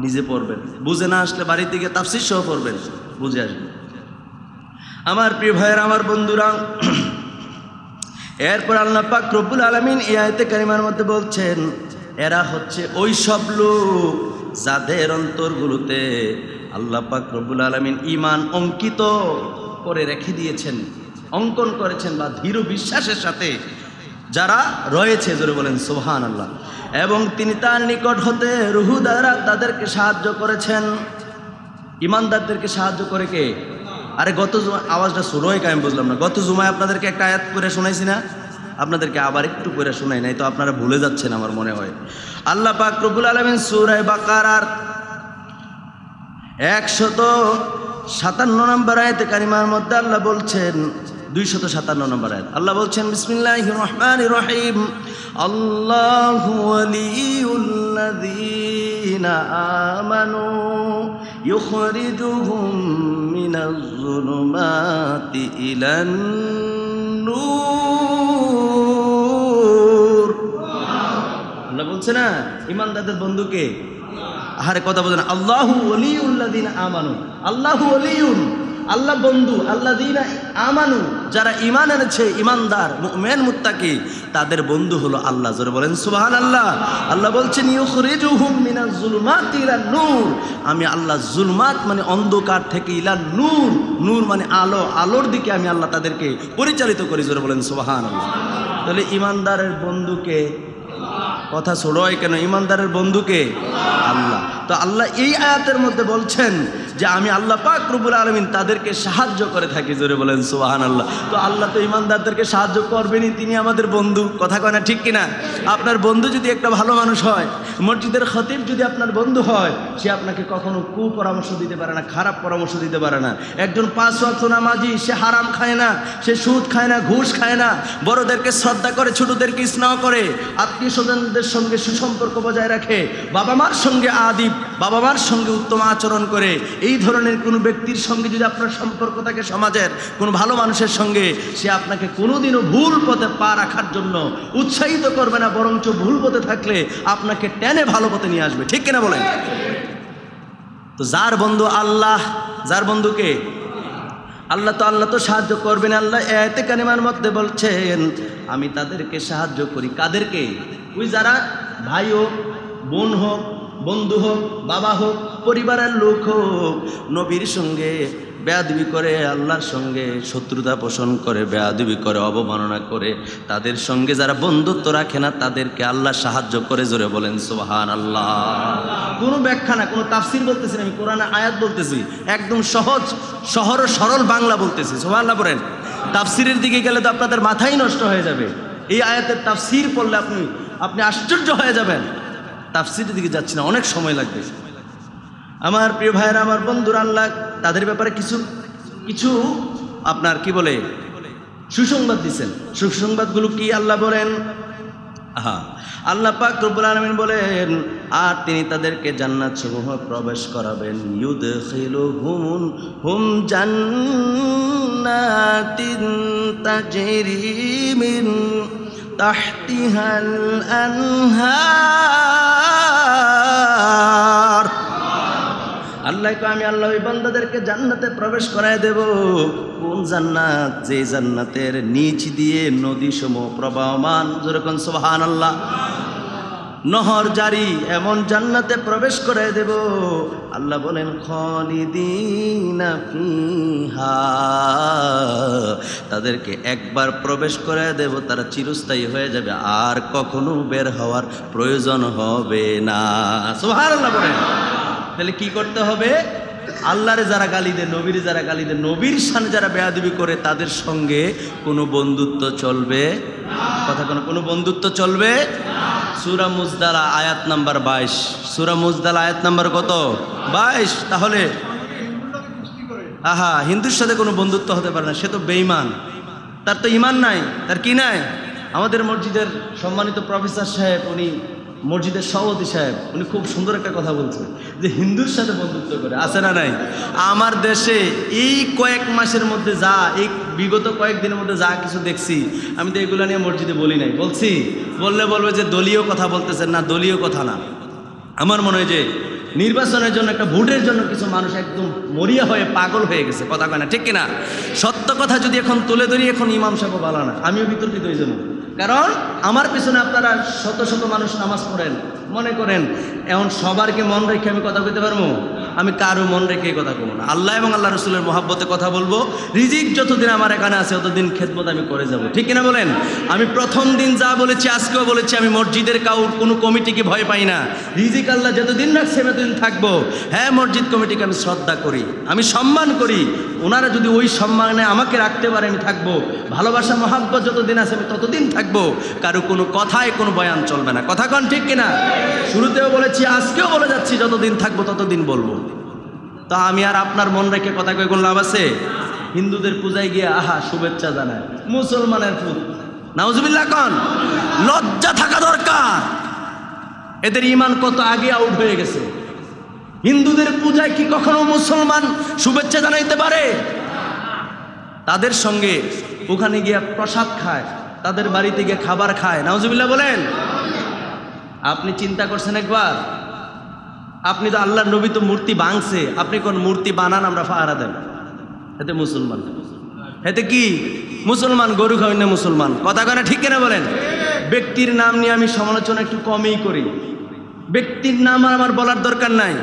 নিজে পড়বেন, বুঝে না আসলে বাড়ি থেকে তাফসীর সহ পড়বেন, বুঝে আসবেন। আমার প্রিয় ভাইয়েরা, আমার বন্ধুরা, এরপর আল্লাহ পাক রব্বুল আলামিন এই আয়াতে কারিমার মধ্যে বলছেন এরা হচ্ছে ওই সব লোক যাদের অন্তরগুলোতে আল্লাহ পাক রব্বুল আলামিন ঈমান অঙ্কিত করে রেখে দিয়েছেন, অঙ্কন করেছেন, বা দৃঢ় বিশ্বাসের সাথে যারা রয়েছে। জোরে বলেন সুবহানাল্লাহ। এবং তিনি তার নিকট হতে রূহ দ্বারা তাদেরকে সাহায্য করেছেন। ইমানদারদেরকে সাহায্য করে কে? আরে গত আওয়াজটা শুরু হয় আমি বুঝলাম না। গত জুমায় আপনাদেরকে একটা আয়াত করে শোনাইছি না? আপনাদেরকে আবার একটু করে শোনাই নাই তো আপনারা ভুলে যাচ্ছেন আমার মনে হয়। আল্লাহ পাক রব্বুল আলামিন সূরা বাকারার 157 নম্বর আয়াতে কারিমার মধ্যে আল্লাহ বলছেন, 257 নম্বর আয়াত, আল্লাহ বলছেন বিসমিল্লাহির রহমানির রহিম, আল্লাহু ওয়ালিউল্লাযীনা আমানু ইউখরিজুহুম মিনাজ যুলুমাতি ইলান নূর। আল্লাহ বলছে না ইমানদারদের বন্ধুকে, আহারে কথা বলেন, আল্লাহু ওয়ালিউল্লাযিনা আমানু, আল্লাহু ওয়ালিউন, আল্লাহ বন্ধু, আল্লাযিনা আমানু, যারা ঈমান এনেছে, ঈমানদার মুমিন মুত্তাকি, তাদের বন্ধু হলো আল্লাহ। জোরে বলেন সুবহানাল্লাহ। আল্লাহ বলছেন ইউখরিজুহুম মিনাজ জুলুমাতি ইলান নূর, আমি আল্লাহ জুলমাত মানে অন্ধকার থেকে ইলান নূর, নূর মানে আলো, আলোর দিকে আমি আল্লাহ তাদেরকে পরিচালিত করি। জোরে বলেন সুবহানাল্লাহ। তাহলে ঈমানদারের বন্ধুকে, কথা ছোড়াই কেন, ঈমানদারের বন্ধুকে আল্লাহ। তো আল্লাহ এই আয়াতের মধ্যে বলছেন যে আমি আল্লাহ পাক রব্বুল আলামিন তাদেরকে সাহায্য করে থাকি। জোরে বলেন সুবহানাল্লাহ। তো আল্লাহ তো ঈমানদারদেরকে সাহায্য করবেনই, তিনি আমাদের বন্ধু। কথা কয় না, ঠিক কিনা? আপনার বন্ধু যদি একটা ভালো মানুষ হয়, মসজিদের খতিব যদি আপনার বন্ধু হয়, সে আপনাকে কখনো কুপরামর্শ দিতে পারে না, খারাপ পরামর্শ দিতে পারে না। একজন 5 ওয়াক্ত নামাজি, সে হারাম খায় না, সে সুদ খায় না, ঘুষ খায় না, বড়দেরকে শ্রদ্ধা করে, ছোটদেরকে স্নেহ করে, আত্মীয় স্বজনদের সঙ্গে সুসম্পর্ক বজায় রাখে, বাবা মার সঙ্গে আদিব, বাবা মার সঙ্গে উত্তম আচরণ করে। এই ধরনের কোনো ব্যক্তির সঙ্গে যদি আপনার সম্পর্ক থাকে, সমাজের কোনো ভালো মানুষের সঙ্গে, সে আপনাকে কোনোদিনও ভুল পথে পা রাখার জন্য উৎসাহিত করবে না, বরঞ্চ ভুল পথে থাকলে আপনাকে টেনে ভালো পথে নিয়ে আসবে। ঠিক কিনা বলেন? তো যার বন্ধু আল্লাহ, যার বন্ধুকে আল্লাহ, তো আল্লাহ তো সাহায্য করবেন। আল্লাহ আয়াতে কারিমার মধ্যে বলছেন আমি তাদেরকে সাহায্য করি। কাদেরকে? ওই যারা ভাই হোক, বোন হোক, বন্ধু হোক, বাবা হোক, পরিবারের লোক হোক, নবীর সঙ্গে বেয়াদবি করে, আল্লাহর সঙ্গে শত্রুতা পোষণ করে, বেয়াদবি করে, অবমাননা করে, তাদের সঙ্গে যারা বন্ধুত্ব রাখে না, তাদেরকে আল্লাহ সাহায্য করে। জোরে বলেন সুবহানাল্লাহ। কোনো ব্যাখ্যা না, কোনো তাফসির বলতেছি না, আমি কোরআনে আয়াত বলতেছি, একদম সহজ সরল বাংলা বলতেছি। সুবহানাল্লাহ বলেন। তাফসিরের দিকে গেলে তো আপনাদের মাথাই নষ্ট হয়ে যাবে। এই আয়াতের তাফসির পড়লে আপনি আশ্চর্য হয়ে যাবেন। তাফসিরের দিকে যাচ্ছি না, অনেক সময় লাগবে। আমার প্রিয় ভাইয়েরা, আমার বন্ধুরা, আল্লাহ তাদের ব্যাপারে কিছু আপনার কি বলে সুসংবাদ দিচ্ছেন। সুসংবাদগুলো কি আল্লাহ বলেন? আল্লাহ পাক রব্বুল আলামিন বলেন, আর তিনি তাদেরকে জান্নাত সমূহ প্রবেশ করাবেন। ইউদখিলুহুম জান্নাতিন তাজরি মিন তাহতিহাল আনহার। আল্লাহ কয় আমি আল্লাহ ওই বান্দাদেরকে জান্নাতে প্রবেশ করায় দেব। কোন জান্নাত? যে জান্নাতের নিচ দিয়ে নদী সমূহ প্রবাহমান। যেরকম সুবহানাল্লাহ, নহর জারি, এমন জান্নাতে প্রবেশ করায় দেব। আল্লাহ বলেন খালিদিনা ফিহা, তাদেরকে একবার প্রবেশ করায় দেব, তারা চিরস্থায়ী হয়ে যাবে, আর কখনো বের হওয়ার প্রয়োজন হবে না। সুবহানাল্লাহ বলেন। তাহলে কি করতে হবে? আল্লাহরে যারা গালি দেয়, নবীরে যারা গালি দেয়, নবীর সামনে যারা বেয়াদবি করে, তাদের সঙ্গে কোনো বন্ধুত্ব চলবে কথা কোনো বন্ধুত্ব চলবে। সূরা মুজদালা আয়াত নাম্বার 22। সূরা মুজদালা আয়াত নাম্বার কত? 22। তাহলে হিন্দুর সাথে কোনো বন্ধুত্ব হতে পারে না, সে তো বেঈমান, তার তো ঈমান নাই। তার কি নাই? আমাদের মসজিদের সম্মানিত প্রফেসর সাহেব, উনি মসজিদের সভাপতি সাহেব, উনি খুব সুন্দর একটা কথা বলছেন যে হিন্দুর সাথে বন্ধুত্ব করে, আছে না নাই? আমার দেশে এই কয়েক মাসের মধ্যে এই বিগত কয়েকদিনের মধ্যে যা কিছু দেখছি, আমি তো এগুলো নিয়ে মসজিদে বলি নাই। বলছি, বললে বলবে যে দলীয় কথা বলতেছেন। না, দলীয় কথা না। আমার মনে হয় যে নির্বাচনের জন্য, একটা ভোটের জন্য কিছু মানুষ একদম মরিয়া হয়ে পাগল হয়ে গেছে। কথা কয় না, ঠিক কিনা? সত্য কথা যদি এখন তুলে ধরি, এখন ইমাম সাহেব ভালো না, আমিও বিতর্কিত হয়ে যাবো। কারণ আমার পিছনে আপনারা শত শত মানুষ নামাজ পড়েন, মনে করেন এখন সবারকে মন রেখে আমি কথা বলতে পারবো? আমি কারো মন রেখে কথা বলবো না। আল্লাহ এবং আল্লাহ রসুলের মহাব্বতে কথা বলবো। রিজিক যতদিন আমার এখানে আছে ততদিন খেদমত আমি করে যাব, ঠিক কিনা বলেন? আমি প্রথম দিন যা বলেছি, আজকেও বলেছি, আমি মসজিদের কোনো কমিটিকে ভয় পাই না। রিজিক আল্লাহ যতদিন রাখছে ততদিন থাকবো। হ্যাঁ, মসজিদ কমিটিকে আমি শ্রদ্ধা করি, আমি সম্মান করি। ওনারা যদি ওই সম্মানে আমাকে রাখতে পারে, আমি থাকবো। ভালোবাসা মহাব্বত যতদিন আছে আমি ততদিন থাকবো। কারো কোনো কথায় কোনো বয়ান চলবে না। কথা কন, ঠিক কিনা? শুরুতেও বলেছি, আজকেও বলে যাচ্ছি, যতদিন থাকবো ততদিন বলবো। তা আমি আর আপনার মন রেখে কথা কয়ে কোনো লাভ আছে? হিন্দুদের পূজায় গিয়ে শুভেচ্ছা জানায়, মুসলমানের ফুল, নাউজুবিল্লাহ কন। লজ্জা থাকা দরকার। এদের ঈমান কত আগে আউট হয়ে গেছে। হিন্দুদের পূজায় কি কখনো মুসলমান শুভেচ্ছা জানাইতে পারে? তাদের সঙ্গে ওখানে গিয়ে প্রসাদ খায়, তাদের বাড়িতে গিয়ে খাবার খায়। নাউজুবিল্লাহ বলেন। আপনি চিন্তা করছেন একবার? আপনি তো আল্লাহর নবী তো মূর্তি ভাঙছে, আপনি কোন মূর্তি বানান আমরা পাহারা দেন? এতে মুসলমান, এতে কি মুসলমান? গরু খাওয়াই না মুসলমান। কথা কয় না ঠিক কিনা বলেন? ব্যক্তির নাম নিয়ে আমি সমালোচনা একটু কমই করি, ব্যক্তির নাম আমার বলার দরকার নাই।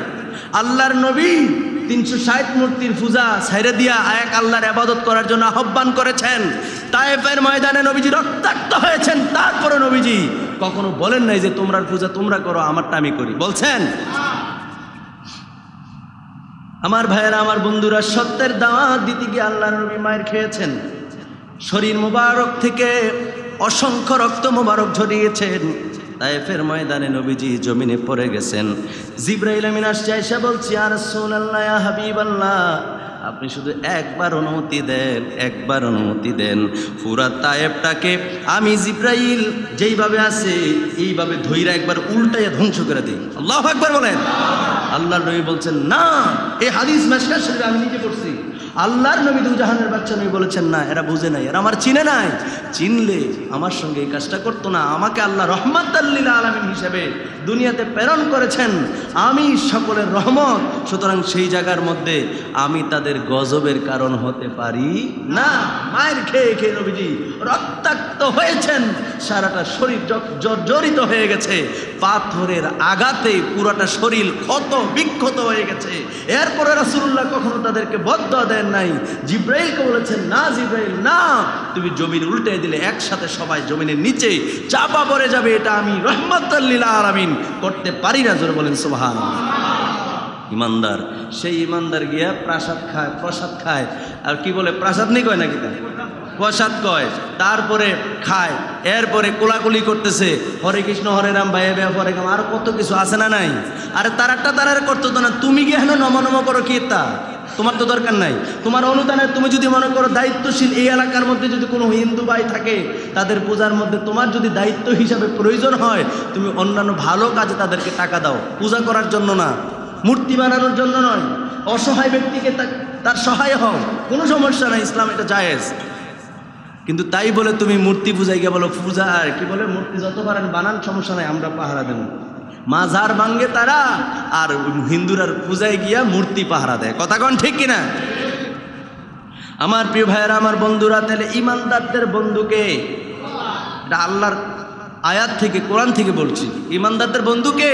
আল্লাহর নবী 360 মূর্তির পূজা ছাইরে দিয়া এক আল্লাহর ইবাদত করার জন্য আহ্বান করেছেন। তায়েফের ময়দানে নবীজি রক্তাক্ত হয়েছেন, তারপরে নবীজি কখনো বলেন নাই যে তোমরা পূজা তোমরা করো, আমারটা আমি করি, বলছেন? আমার ভাইয়েরা, আমার বন্ধুরা, সত্যের দাওয়াত দিতে গিয়ে আল্লাহর নবী মায়ের খেয়েছেন। শরীর মুবারক থেকে অসংখ্য রক্ত মুবারক ঝরিয়েছেন। তায়েফের ময়দানে নবীজি জমিনে পড়ে গেছেন। জিবরাইল আমিন আসছে, এসে বলছি ইয়া রাসূলুল্লাহ, ইয়া হাবিবাল্লাহ, আপনি শুধু একবার অনুমতি দেন, একবার অনুমতি দেন, পুরা তায়েফটাকে আমি জিবরাইল যেইভাবে আছে এইভাবে ধইরা একবার উল্টাইয়া ধ্বংস করে দিই। আল্লাহু আকবার বলেন। আল্লাহর নবী বলছেন না, এই হাদিস মিশকাত শরীফে আমি নিজে পড়ছি। আল্লাহর নবী দুজাহানের বাচ্চা নবী বলেছেন না, এরা বুঝে নাই, এরা আমার চিনে নাই, চিনলে আমার সঙ্গে এই কাজটা করতো না। আমাকে আল্লাহ রহমাতাল লিল আলামিন হিসেবে দুনিয়াতে প্রেরণ করেছেন, আমি সকলের রহমত, সুতরাং সেই জায়গার মধ্যে আমি তাদের গজবের কারণ হতে পারি না। মায়ের খেয়ে খেয়ে নবীজি রক্তাক্ত হয়েছেন, সারাটা শরীর জর্জরিত হয়ে গেছে, পাথরের আঘাতে পুরাটা শরীর ক্ষত বিক্ষত হয়ে গেছে। এরপরে রাসূলুল্লাহ কখনো তাদেরকে বদদুয়া দেন নাই। জিবরাইলকে বলেছেন না জিবরাইল, না, তুমি জমিন উল্টে দিলে একসাথে সবাই জমিনের নিচে চাপা পড়ে যাবে, এটা আমি রহমাতুল লিল আলামিন করতে পারি না। জোরে বলেন সুবহানাল্লাহ। ইমানদার, সেই ইমানদার গিয়া প্রসাদ খায়, আর কি বলে প্রসাদ নেই কয় নাকি, প্রসাদ কয়, তারপরে খায়, এরপরে কোলাকুলি করতেছে, হরে কৃষ্ণ হরে রাম ভাইয়া ভাইয়া হরে রাম, আর কত কিছু আছে না নাই? আরে তারারটা তারার করতো না, তুমি গিয়ে হেন নম নম করো, কি তা তোমার তো দরকার নাই। তোমার অনুদানে তুমি যদি মনে করো দায়িত্বশীল, এই এলাকার মধ্যে যদি কোনো হিন্দু ভাই থাকে, তাদের পূজার মধ্যে তোমার যদি দায়িত্ব হিসাবে প্রয়োজন হয়, তুমি অন্যান্য ভালো কাজে তাদেরকে টাকা দাও, পূজা করার জন্য না, মূর্তি বানানোর জন্য নয়। অসহায় ব্যক্তিকে তার সহায় হও, কোনো সমস্যা নাই, ইসলাম এটা জায়েজ। কিন্তু তাই বলে তুমি মূর্তি পূজায় গিয়ে বলো পূজা, আর কি বলে মূর্তি যত পারেন বানান, সমস্যা নাই, আমরা পাহারা দেব। মাজার ভাঙ্গে তারা, আর হিন্দুরার পূজায় গিয়া মূর্তি পাহারা দেয়। কথা কন ঠিক কিনা? আমার প্রিয় ভাইয়েরা, আমার বন্ধুরা, তাহলে ইমানদারদের বন্ধুকে, এটা আল্লাহর আয়াত থেকে, কোরআন থেকে বলছি, ইমানদারদের বন্ধুকে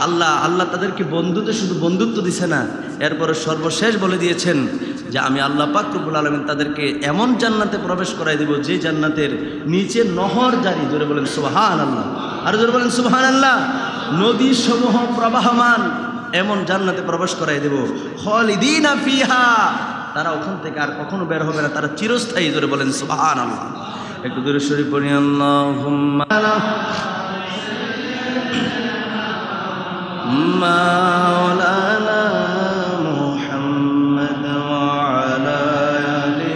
আল্লাহ। আল্লাহ তাদেরকে বন্ধুতে শুধু বন্ধুত্ব দিছে না, এরপরে সর্বশেষ বলে দিয়েছেন যে আমি আল্লাহ পাক রব্বুল আলামিন তাদেরকে এমন জান্নাতে প্রবেশ করাই দেব, যে জান্নাতের নিচে নহর জারি। জোরে বলেন সুবহানাল্লাহ, আর জোরে বলেন সুবহানাল্লাহ। নদী সমূহ প্রবাহমান এমন জান্নাতে প্রবেশ করাই দেব, খালিদিনা ফিহা, তারা ওখান থেকে আর কখনো বের হবে না, তারা চিরস্থায়ী। জোরে বলেন সুবহানাল্লাহ। একটু দূরে শরীফ পড়ি, আল্লাহুম্মা মাওলানা মুহাম্মদ ওয়া আলা আলি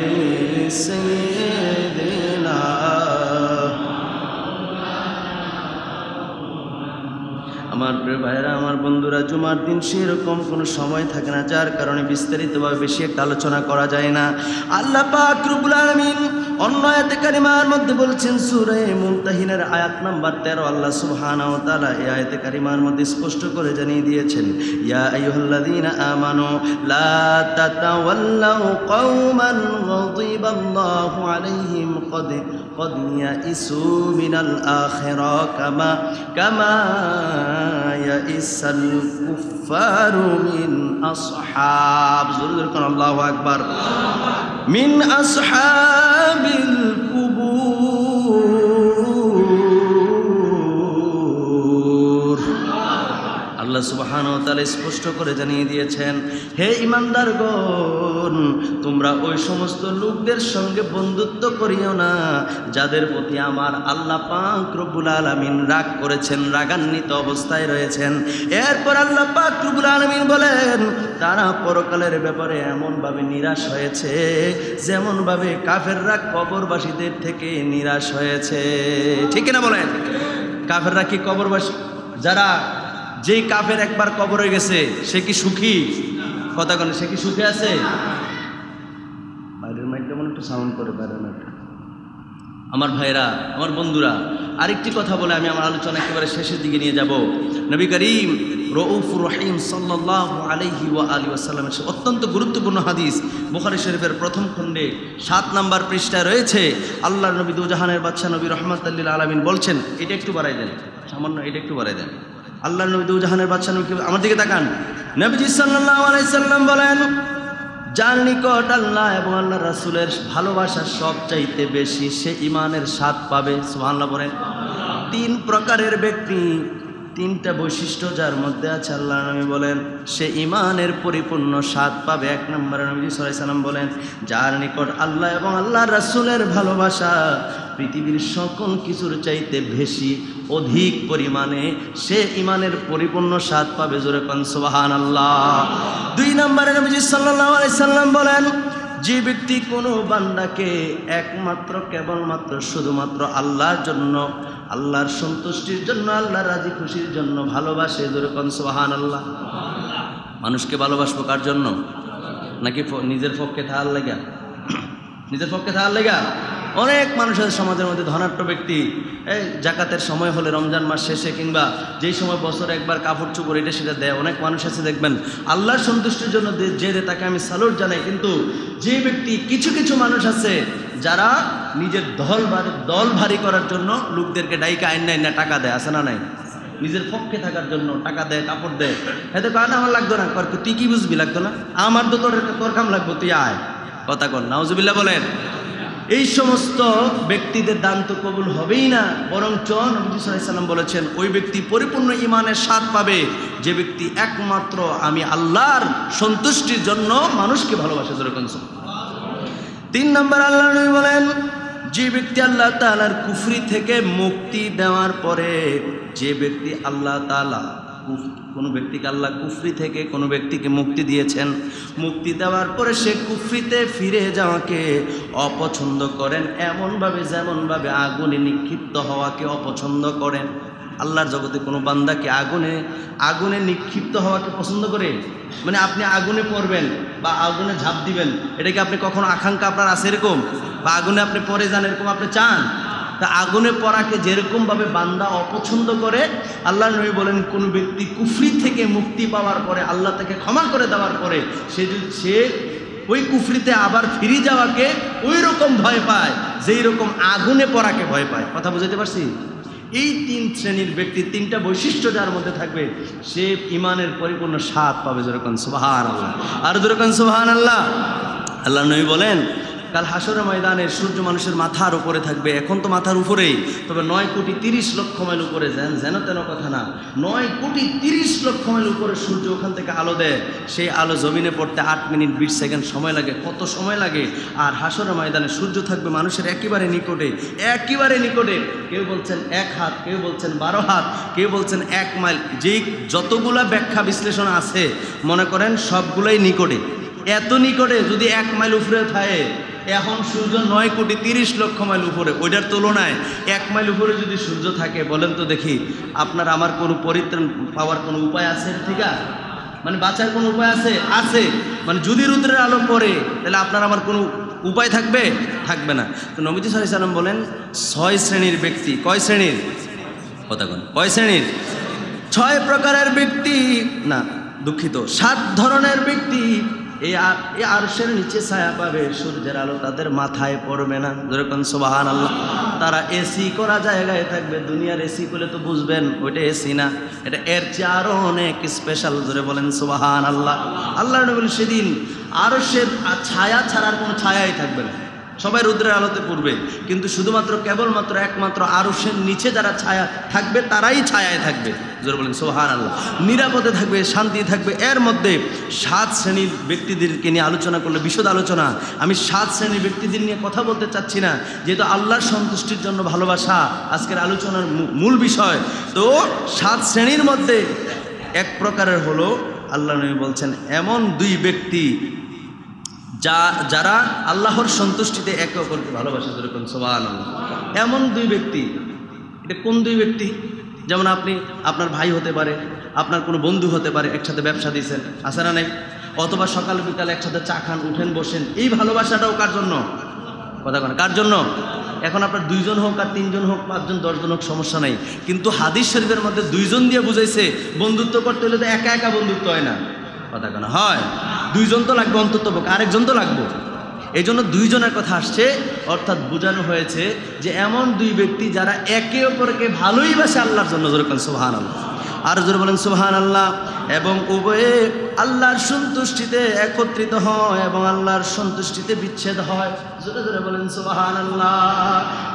সাইয়্যিদিনা। আমার প্রিয় ভাইরা, আমার বন্ধুরা, জুমার দিন সেরকম কোনো সময় থাকে না, যার কারণে বিস্তারিতভাবে বেশি একটা আলোচনা করা যায় না। আল্লাহ পাক রব্বুল আলামিন অন্য আয়াতে কারিমার মধ্যে বলছেন, সূরা মুমতাহিনার আয়াত নাম্বার 13, আল্লাহ সুবহানাহু ওয়া তাআলা এই আয়াতে কারিমার মধ্যে স্পষ্ট করে জানিয়ে দিয়েছেন, ইয়া আইয়ুহাল্লাযীনা আমানু লা তাতাওয়াল্লাউ কওমান গাযিবাল্লাহু আলাইহিম قد يئسوا من الآخرة كما يئس الكفار من أصحاب الله أكبر من أصحاب القبور। আল্লাহ সুবহানাহু ওয়া তাআলা স্পষ্ট করে জানিয়ে দিয়েছেন, হে ঈমানদারগণ, তোমরা ওই সমস্ত লোকদের সঙ্গে বন্ধুত্ব করিও না যাদের প্রতি আমার আল্লাহ পাক রব্বুল আলামিন রাগ করেছেন, রাগান্বিত অবস্থায় রয়েছেন। এরপর আল্লাহ পাক রব্বুল আলামিন বলেন, তারা পরকালের ব্যাপারে এমনভাবে নিরাশ হয়েছে যেমনভাবে কাফেররা কবরবাসীদের থেকে নিরাশ হয়েছে। ঠিক না বলেন? কাফেররা কি কবরবাসী? যারা যেই কাফের একবার কবরে গেছে সে কি সুখী? কথা বলে, সে কি সুখে আছে? বাইরের মাইকটা মনে একটু সাউন্ড করে, বাইরের মাইকটা আমার ভাইরা, আমার বন্ধুরা, আরেকটি কথা বলে আমি আমার আলোচনা একেবারে শেষের দিকে নিয়ে যাব। নবী করিম রউফুর রহিম সাল্লাল্লাহু আলাইহি ওয়া আলিহি ওয়াসাল্লামের অত্যন্ত গুরুত্বপূর্ণ হাদিস বুখারী শরীফের প্রথম খণ্ডে 7 নম্বর পৃষ্ঠায় রয়েছে। আল্লাহর নবী দুজাহানের বাদশা নবী রহমাতুল লিল আলামিন বলছেন, এটা একটু বাড়াই দেন, সামান্য এটা একটু বাড়াই দেন। আল্লাহর নবী দুজাহানের বাদশা নবী, আমার দিকে তাকান। নবীজি সাল্লাল্লাহু আলাইহি সাল্লাম বলেন, যার নিকট আল্লাহ এবং আল্লাহ রাসূলের ভালোবাসা সবচাইতে বেশি, সে ঈমানের স্বাদ পাবে। সুবহানাল্লাহ বলেন। 3 প্রকারের ব্যক্তি, 3টা বৈশিষ্ট্য যার মধ্যে আছে, আল্লাহ নবী বলেন সে ঈমানের পরিপূর্ণ স্বাদ পাবে। 1 নম্বরে নবী সাল্লাল্লাহু আলাইহি সাল্লাম বলেন, যার নিকট আল্লাহ এবং আল্লাহ রাসূলের ভালোবাসা পৃথিবীর সকল কিছুর চাইতে বেশি, অধিক পরিমাণে, সে ঈমানের পরিপূর্ণ স্বাদ পাবে। জোরে কোন সুবহানাল্লাহ। 2 নম্বরে নবী সাল্লাল্লাহু আলাইহি সাল্লাম বলেন, যে ব্যক্তি কোনো বান্দাকে একমাত্র কেবলমাত্র শুধুমাত্র আল্লাহর জন্য, আল্লাহর সন্তুষ্টির জন্য, আল্লাহর রাজি খুশির জন্য ভালোবাসে, জোরে কোন সুবহানাল্লাহ। মানুষকে ভালোবাসবো কার জন্য? নাকি নিজের পক্ষে থাকার লাগা? নিজের পক্ষে থাকার লাগা? অনেক মানুষ আছে সমাজের মধ্যে, ধনাঢ্য ব্যক্তি, এই জাকাতের সময় হলে রমজান মাস শেষে কিংবা যেই সময় বছরে একবার কাপড় চোপড় এটা সেটা দেয়। অনেক মানুষ আছে দেখবেন আল্লাহর সন্তুষ্টির জন্য যে তাকে আমি স্যালুট জানাই। কিন্তু যে ব্যক্তি, কিছু কিছু মানুষ আছে যারা নিজের দল ভারী করার জন্য লোকদেরকে ডাইকা আইনা টাকা দেয়, আছে না নাই? নিজের পক্ষে থাকার জন্য টাকা দেয়, কাপড় দেয়। এতে কারণ আমার লাগতো না, তুই কি বুঝবি, লাগতো না, আমার তো তোর কাম লাগবো, তুই আয়, কথা কর। নাউজুবিল্লাহ বলেন। এই সমস্ত ব্যক্তিদের দান তো কবুল হবেই না, বরং নবী সাল্লাল্লাহু আলাইহি সাল্লাম বলেছেন ওই ব্যক্তি পরিপূর্ণ ঈমানের স্বাদ পাবে যে ব্যক্তি একমাত্র আমি আল্লাহর সন্তুষ্টির জন্য মানুষকে ভালোবাসে। যেরকম 3 নম্বর আল্লাহ নবী বলেন, যে ব্যক্তি আল্লাহ তাআলার কুফরি থেকে মুক্তি দেওয়ার পরে, যে ব্যক্তি আল্লাহ তাআলা কোনো ব্যক্তিকে আল্লাহ কুফরি থেকে কোনো ব্যক্তিকে মুক্তি দিয়েছেন, মুক্তি দেওয়ার পরে সে কুফরিতে ফিরে যাওয়াকে অপছন্দ করেন, এমনভাবে যেমনভাবে আগুনে নিক্ষিপ্ত হওয়াকে অপছন্দ করেন। আল্লাহর জগতে কোনো বান্দা কি আগুনে নিক্ষিপ্ত হওয়াকে পছন্দ করে? মানে আপনি আগুনে পড়বেন বা আগুনে ঝাঁপ দিবেন, এটা কি আপনি কখনো আকাঙ্ক্ষা আপনার আছে এরকম? বা আগুনে আপনি পড়ে যান এরকম আপনি চান? তা আগুনে পড়াকে যেরকমভাবে বান্দা অপছন্দ করে, আল্লাহ নবী বলেন কোন ব্যক্তি কুফরি থেকে মুক্তি পাওয়ার পরে, আল্লাহ তাকে ক্ষমা করে দেওয়ার পরে সে ওই কুফরিতে আবার ফিরে যাওয়াকে ওই রকম ভয় পায় যেই রকম আগুনে পড়াকে ভয় পায়। কথা বুঝাতে পারছি? এই 3 শ্রেণীর ব্যক্তি, 3টা বৈশিষ্ট্য যার মধ্যে থাকবে, সে ঈমানের পরিপূর্ণ স্বাদ পাবে। যেরকম সুবহানাল্লাহ, আর যেরকম সুবহানাল্লাহ। আল্লাহ নবী বলেন, কাল হাসরের ময়দানে সূর্য মানুষের মাথার উপরে থাকবে। এখন তো মাথার উপরেই, তবে 9,30,00,000 মাইল উপরে, যেন তেন কথা না, 9,30,00,000 মাইল উপরে সূর্য ওখান থেকে আলো দেয়। সেই আলো জমিনে পড়তে 8 মিনিট 20 সেকেন্ড সময় লাগে। কত সময় লাগে? আর হাসরের ময়দানে সূর্য থাকবে মানুষের একেবারে নিকটে, একেবারে নিকটে। কেউ বলছেন 1 হাত, কেউ বলছেন 12 হাত, কেউ বলছেন 1 মাইল। যেই যতগুলা ব্যাখ্যা বিশ্লেষণ আছে মনে করেন সবগুলাই নিকটে। এত নিকটে যদি 1 মাইল উপরে থাকে, এখন সূর্য 9,30,00,000 মাইল উপরে, ওইটার তুলনায় 1 মাইল উপরে যদি সূর্য থাকে, বলেন তো দেখি আপনার আমার কোনো পরিত্রাণ পাওয়ার কোনো উপায় আছে? ঠিক আছে, মানে বাঁচার কোনো উপায় আছে? আছে। মানে যদি রুদ্রের আলো পড়ে তাহলে আপনার আমার কোনো উপায় থাকবে? থাকবে না। তো নবীজি সাল্লাল্লাহু আলাইহি সাল্লাম বলেন 6 শ্রেণীর ব্যক্তি। কয় শ্রেণীর? কথা বলেন, কয় শ্রেণীর? 6 প্রকারের ব্যক্তি, না দুঃখিত, 7 ধরনের ব্যক্তি এই আরশের নিচে ছায়া পাবে, সূর্যের আলো তাদের মাথায় পড়বে না। যেরকম সুবহানাল্লাহ। তারা এসি করা জায়গায় থাকবে। দুনিয়ার এসি করলে তো বুঝবেন ওইটা এসি না, এটা এর চেয়ে আরো অনেক স্পেশাল। জোরে বলেন সুবহানাল্লাহ। আল্লাহ নবী বলেন সেদিন আরশের ছায়া ছাড়ার কোনো ছায়াই থাকবে না, সবাই রুদ্রের আলোতে পড়বে, কিন্তু শুধুমাত্র কেবলমাত্র একমাত্র আরশের নিচে যারা ছায়া থাকবে তারাই ছায়ায় থাকবে। জোরে বলেন সুবহানাল্লাহ। নিরাপদে থাকবে, শান্তি থাকবে। এর মধ্যে 7 শ্রেণীর ব্যক্তিদেরকে নিয়ে আলোচনা করলে বিশদ আলোচনা। আমি 7 শ্রেণীর ব্যক্তিদের নিয়ে কথা বলতে চাচ্ছি না, যেহেতু আল্লাহর সন্তুষ্টির জন্য ভালোবাসা আজকের আলোচনার মূল বিষয়। তো 7 শ্রেণীর মধ্যে 1 প্রকারের হলো, আল্লাহ নবী বলছেন এমন 2 ব্যক্তি যারা আল্লাহর সন্তুষ্টিতে একে অপরকে ভালোবাসে। যেরকম সুবহানাল্লাহ। এমন 2 ব্যক্তি, এটা কোন 2 ব্যক্তি? যেমন আপনি, আপনার ভাই হতে পারে, আপনার কোনো বন্ধু হতে পারে, একসাথে ব্যবসা দিয়েছেন, আছে না নাই? অথবা সকাল বিকাল একসাথে চা খান, উঠেন বসেন। এই ভালোবাসাটাও কার জন্য? কথা বলেন, কার জন্য? এখন আপনার 2 জন হোক আর 3 জন হোক, 5 জন, 10 জন হোক, সমস্যা নাই। কিন্তু হাদিস শরীফের মধ্যে 2 জন দিয়ে বুঝাইছে বন্ধুত্ব করতে হলে তো একা একা বন্ধুত্ব হয় না, কথা কেন হয়? 2 জন তো লাগবে অন্তত, আরেকজন তো লাগবে। এই জন্য 2 জনের কথা আসছে, অর্থাৎ বোঝানো হয়েছে যে এমন 2 ব্যক্তি যারা একে অপরকে ভালোই বাসে আল্লাহর জন্য। জোরে বলেন সুবহানাল্লাহ, আর জোরে বলেন সুবহানাল্লাহ। এবং উভয়ে আল্লাহর সন্তুষ্টিতে একত্রিত হয় এবং আল্লাহর সন্তুষ্টিতে বিচ্ছেদ হয়। জোরে জোরে বলেন সুবহানাল্লাহ।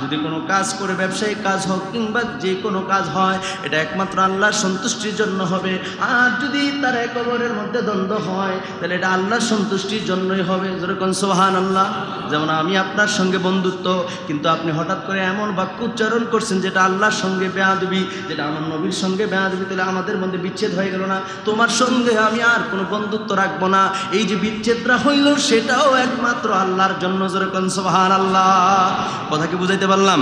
যদি কোনো কাজ করে, ব্যবসায়িক কাজ হোক কিংবা যে কোনো কাজ হয়, এটা একমাত্র আল্লাহর সন্তুষ্টির জন্য হবে। আর যদি তার কবরের মধ্যে দ্বন্দ্ব হয়, তাহলে এটা আল্লাহর সন্তুষ্টির জন্যই হবে। জোরে বলেন সুবহানাল্লাহ। যেমন আমি আপনার সঙ্গে বন্ধুত্ব, কিন্তু আপনি হঠাৎ করে এমন বাক্য উচ্চারণ করছেন যেটা আল্লাহর সঙ্গে বেয়াদবি, যেটা আমার নবীর সঙ্গে বেয়াদবি, তাহলে আমাদের মধ্যে বিচ্ছেদ হয়ে গেল না? তোমার সঙ্গে আমি আর কোনো বন্ধুত্ব রাখবো না। এই যে বিচ্ছেদটা হইল, সেটাও একমাত্র আল্লাহর জন্য। জোরে বলেন সুবহানাল্লাহ। কথা কি বুঝাইতে পারলাম?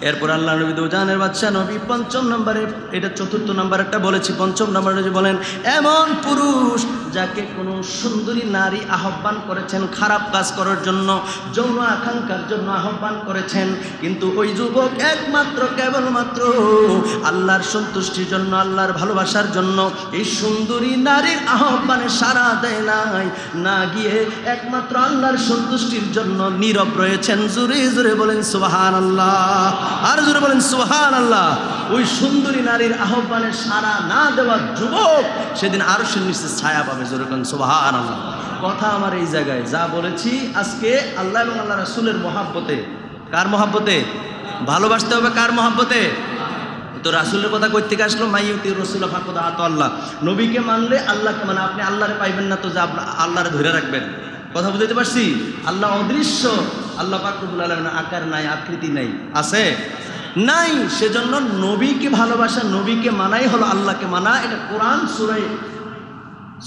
এরপর আল্লাহ নবী দৌজানের বাদশাহ নবী 5ম নম্বরে, এটা 4র্থ নম্বর একটা বলেছি, 5ম নম্বরে যে বলেন এমন পুরুষ যাকে কোনো সুন্দরী নারী আহ্বান করেছেন খারাপ কাজ করার জন্য, যৌন আকাঙ্ক্ষার জন্য আহ্বান করেছেন, কিন্তু ওই যুবক একমাত্র কেবলমাত্র আল্লাহর সন্তুষ্টির জন্য, আল্লাহর ভালোবাসার জন্য এই সুন্দরী নারীর আহ্বানে সাড়া দেয় নাই, না গিয়ে একমাত্র আল্লাহর সন্তুষ্টির জন্য নীরব রয়েছেন। জোরে জোরে বলেন সুবহানাল্লাহ, আর জোরে বলেন সুবহানাল্লাহ। ওই সুন্দরী নারীর আহ্বানে সাড়া না দেওয়া যুবক সেদিন আরশের নিচে ছায়া পাবে। জোরে বলেন সুবহানাল্লাহ। কথা আমার এই জায়গায় যা বলেছি আজকে আল্লাহ এবং আল্লাহ রাসূলের মহাব্বতে। কার মহাব্বতে? ভালোবাসতে হবে কার মহাব্বতে? তো রাসূলের কথা কই থেকে আসলো? মাইয়ুতি রাসূল ফাকাদ আতা আল্লাহ। নবীকে মানলে আল্লাহকে মানে, আপনি আল্লাহরে পাইবেন না তো যে আল্লাহরে ধরে রাখবেন। কথা বুঝাইতে পারছি? আল্লাহ অদৃশ্য, আল্লাহ পাক রব্বুল আলামিনের আকার নাই, আকৃতি নাই, আছে নাই। সেজন্য নবীকে ভালোবাসা, নবীকে মানাই হলো আল্লাহকে মানা। এটা কোরআন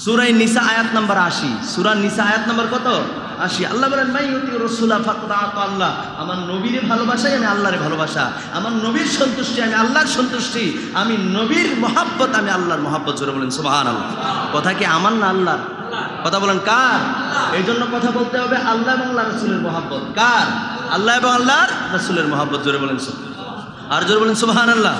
সূরা নিসা আয়াত নাম্বার 80। সূরা নিসা আয়াত নাম্বার কত? 80। আল্লাহ বলেন মাইয়ুতি রাসূল ফাকাদ আতা আল্লাহ। আমার নবীরে ভালোবাসাই আমি আল্লাহরে ভালোবাসা, আমার নবীর সন্তুষ্টি আমি আল্লাহর সন্তুষ্টি, আমি নবীর মহাব্বত আমি আল্লাহর মহাব্বত। জোরে বলেন সুবহানাল্লাহ। কথা কি আমার না আল্লাহর? কথা বলেন কার? এই জন্য কথা বলতে হবে আল্লাহ এবং আল্লাহ রাসূলের মহাব্বত। কার? আল্লাহ এবং আল্লাহর রাসূলের মহাব্বত। জোরে বলেন আর জোরে বলেন সুবহানাল্লাহ।